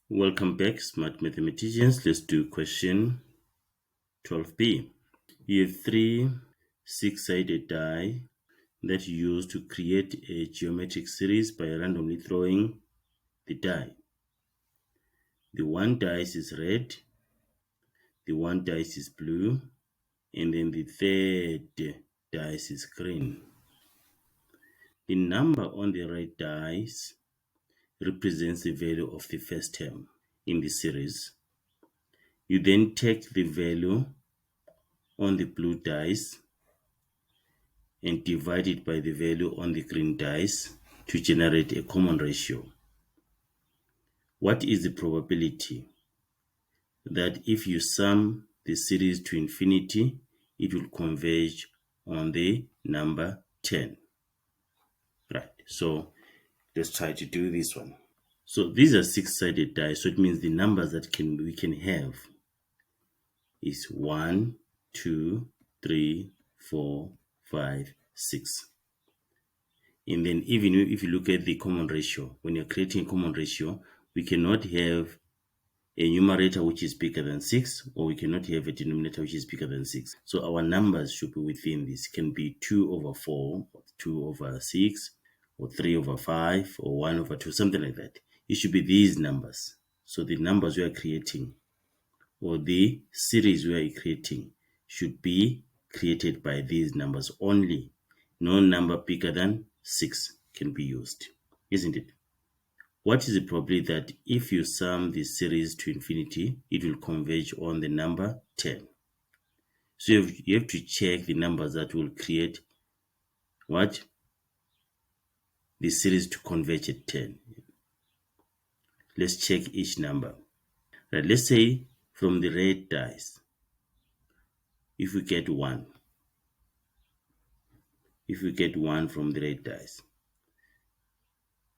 Welcome back, smart mathematicians. Let's do question 12b. You have three six-sided die that you use to create a geometric series by randomly throwing the die. The one dice is red, the one dice is blue, and then the third dice is green. The number on the red dice represents the value of the first term in the series. You then take the value on the blue dice and divide it by the value on the green dice to generate a common ratio. What is the probability that if you sum the series to infinity, it will converge on the number 10? Right, so let's try to do this one. So these are six-sided dice, so it means the numbers that we can have is 1, 2, 3, 4, 5, 6. And then even if you look at the common ratio, when you're creating a common ratio, we cannot have a numerator which is bigger than 6, or we cannot have a denominator which is bigger than 6. So our numbers should be within this. It can be 2 over 4, or 2 over 6, or 3 over 5, or 1 over 2, something like that. It should be these numbers. So the numbers we are creating, or the series we are creating, should be created by these numbers only. No number bigger than 6 can be used, isn't it? What is the probability that if you sum this series to infinity, it will converge on the number 10? So you have to check the numbers that will create what? The series to converge at 10. Let's check each number. Right, let's say from the red dice, if we get 1, from the red dice,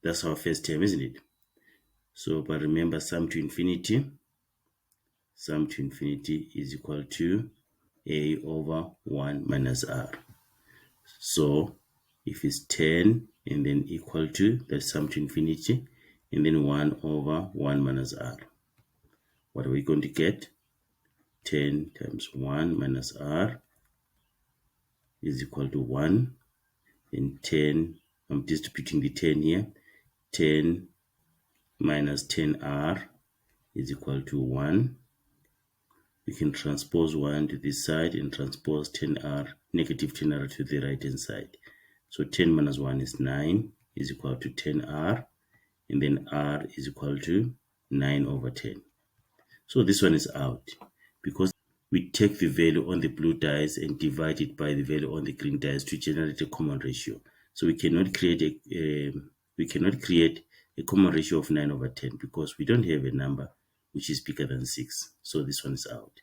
that's our first term, isn't it? So, but remember, sum to infinity is equal to a over 1 minus r. So, if it's 10 and then equal to, that's sum to infinity, and then 1 over 1 minus r. What are we going to get? 10 times 1 minus r is equal to 1. And 10, I'm distributing the 10 here. 10 minus 10r is equal to 1. We can transpose 1 to this side and transpose 10r, negative 10r to the right hand side. So 10 minus 1 is 9, is equal to 10r, and then r is equal to 9 over 10. So this one is out because we take the value on the blue dice and divide it by the value on the green dice to generate a common ratio. So we cannot create a common ratio of 9 over 10 because we don't have a number which is bigger than 6. So this one is out.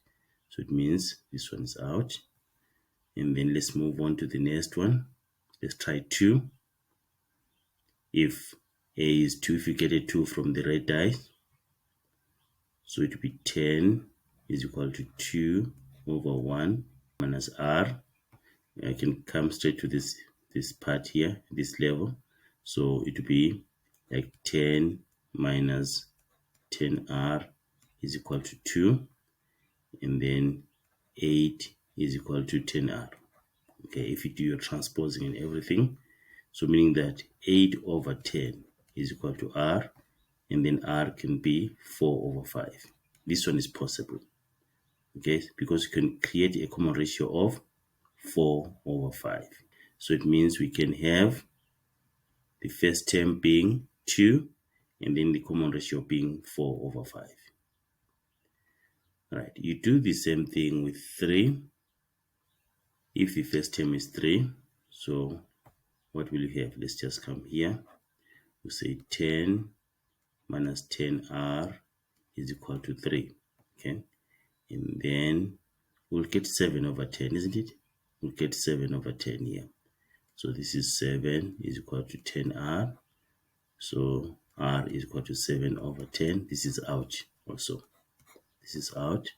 So it means this one is out. And then let's move on to the next one. Let's try 2. If a is 2, if you get a 2 from the red dice, so it will be 10 is equal to 2 over 1 minus r. I can come straight to this part here, this level. So it will be like 10 minus 10r is equal to 2. And then 8 is equal to 10r. Okay, if you do your transposing and everything, so meaning that 8 over 10 is equal to r, and then r can be 4 over 5. This one is possible, okay, because you can create a common ratio of 4 over 5. So it means we can have the first term being 2, and then the common ratio being 4 over 5. Right, you do the same thing with 3. If the first term is 3, so what will you have? Let's just come here. We say 10 minus 10r is equal to 3. Okay, and then we'll get 7 over 10, isn't it? We'll get 7 over 10 here. So this is 7 is equal to 10r. So r is equal to 7 over 10. This is out also. This is out.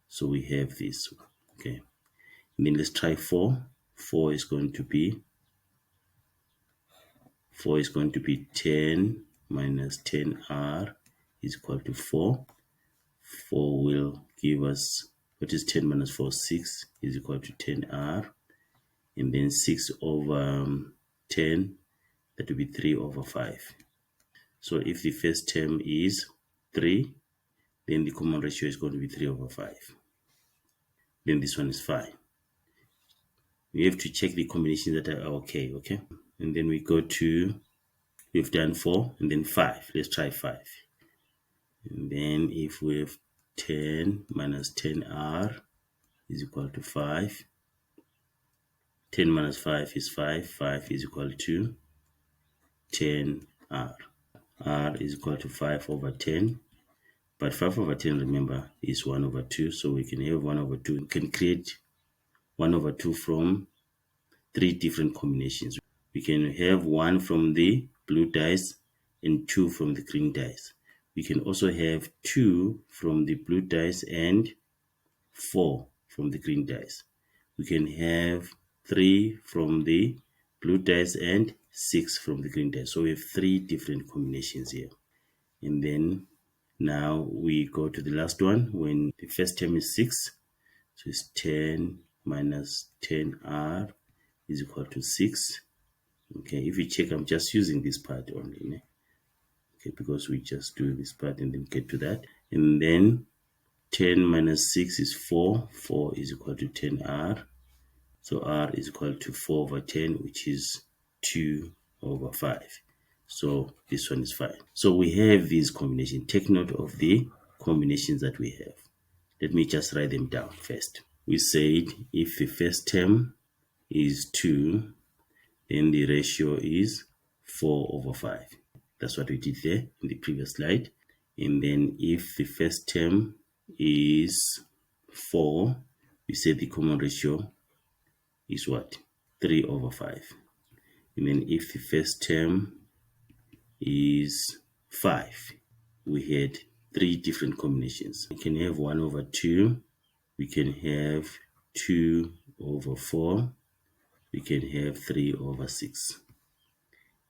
So we have this. Okay. And then let's try 4. 4 is going to be 10 minus 10r is equal to 4. 4 will give us, what is 10 minus 4? 6 is equal to 10r. And then 6 over 10, that will be 3 over 5. So if the first term is 3, then the common ratio is going to be 3 over 5. Then this one is fine. We have to check the combinations that are okay. And then we go to, we've done 4 and then 5. Let's try 5. And then if we have 10 minus 10r is equal to 5. 10 minus 5 is 5. 5 is equal to 10r. R is equal to 5 over 10. But 5 over 10, remember, is 1 over 2. So we can have 1 over 2. We can create 1 over 2 from 3 different combinations. We can have 1 from the blue dice and 2 from the green dice. We can also have 2 from the blue dice and 4 from the green dice. We can have 3 from the blue dice and 6 from the green dice. So we have 3 different combinations here. And then now we go to the last one when the first term is 6. So it's 10 minus 10r is equal to 6. Okay, if you check, I'm just using this part only. Okay, because we just do this part and then get to that. And then 10 minus 6 is 4. 4 is equal to 10r. So r is equal to 4 over 10, which is 2 over 5. So this one is fine. So we have these combinations. Take note of the combinations that we have. Let me just write them down first. We said if the first term is 2, then the ratio is 4 over 5. That's what we did there in the previous slide. And then if the first term is 4, we said the common ratio is what? 3 over 5. And then if the first term is 5, we had 3 different combinations. We can have 1 over 2. We can have 2 over 4. We can have 3 over 6.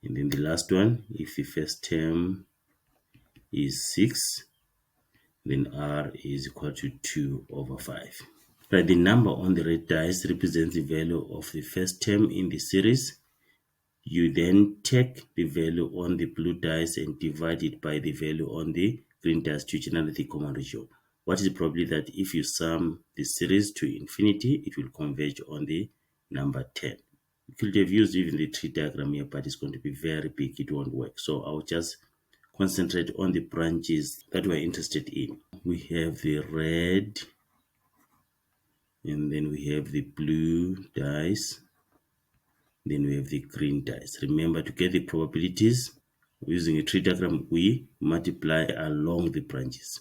And then the last one, if the first term is 6, then r is equal to 2 over 5. Right, the number on the red dice represents the value of the first term in the series. You then take the value on the blue dice and divide it by the value on the green dice to generate the common ratio. What is the probability that if you sum the series to infinity, it will converge on the number 10? You could have used even the tree diagram here, but it's going to be very big. It won't work. So I'll just concentrate on the branches that we're interested in. We have the red, and then we have the blue dice, then we have the green dice. Remember, to get the probabilities, using a tree diagram, we multiply along the branches.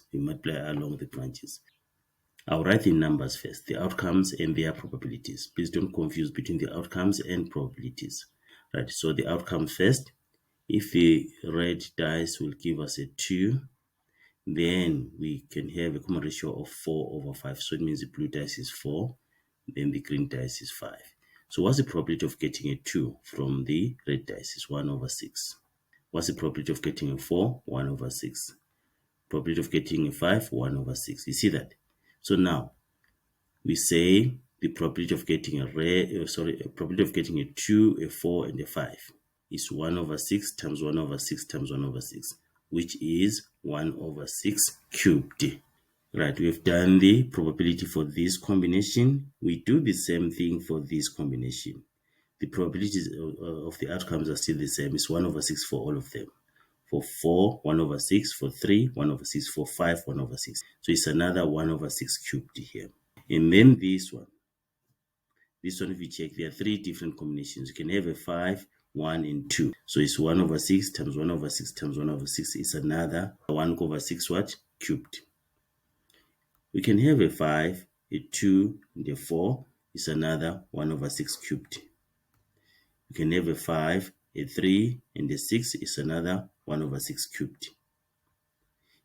I'll write the numbers first, the outcomes and their probabilities. Please don't confuse between the outcomes and probabilities. Right, so the outcomes first. If the red dice will give us a 2, then we can have a common ratio of 4 over 5. So it means the blue dice is 4, then the green dice is 5. So what's the probability of getting a 2 from the red dice? Is 1 over 6. What's the probability of getting a 4? 1 over 6. Probability of getting a 5? 1 over 6. You see that? So now, we say the probability of getting probability of getting a 2, a 4, and a 5 is 1 over 6 times 1 over 6 times 1 over 6, which is 1 over 6 cubed. Right, we've done the probability for this combination. We do the same thing for this combination. The probabilities of the outcomes are still the same. It's 1 over 6 for all of them. For 4, 1 over 6. For 3, 1 over 6. For 5, 1 over 6. So it's another 1 over 6 cubed here. And then this one, if you check, there are 3 different combinations. You can have a 5, 1, and 2. So it's 1 over 6 times 1 over 6 times 1 over 6 is another 1 over 6 what? Cubed. We can have a 5, a 2, and a 4 is another 1 over 6 cubed. You can have a 5, a 3, and a 6 is another 1 over 6 cubed.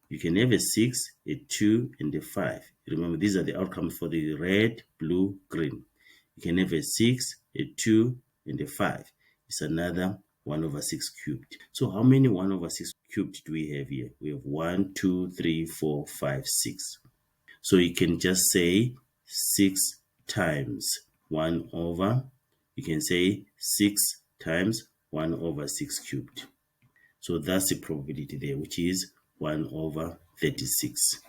You can have a 6, a 2, and a 5. Remember, these are the outcomes for the red, blue, green. You can have a 6, a 2, and a 5. It's another 1 over 6 cubed. So how many 1 over 6 cubed do we have here? We have 1, 2, 3, 4, 5, 6. So you can just say 6 times 1 over, you can say 6 times 1 over 6 cubed. So that's the probability there, which is 1 over 36.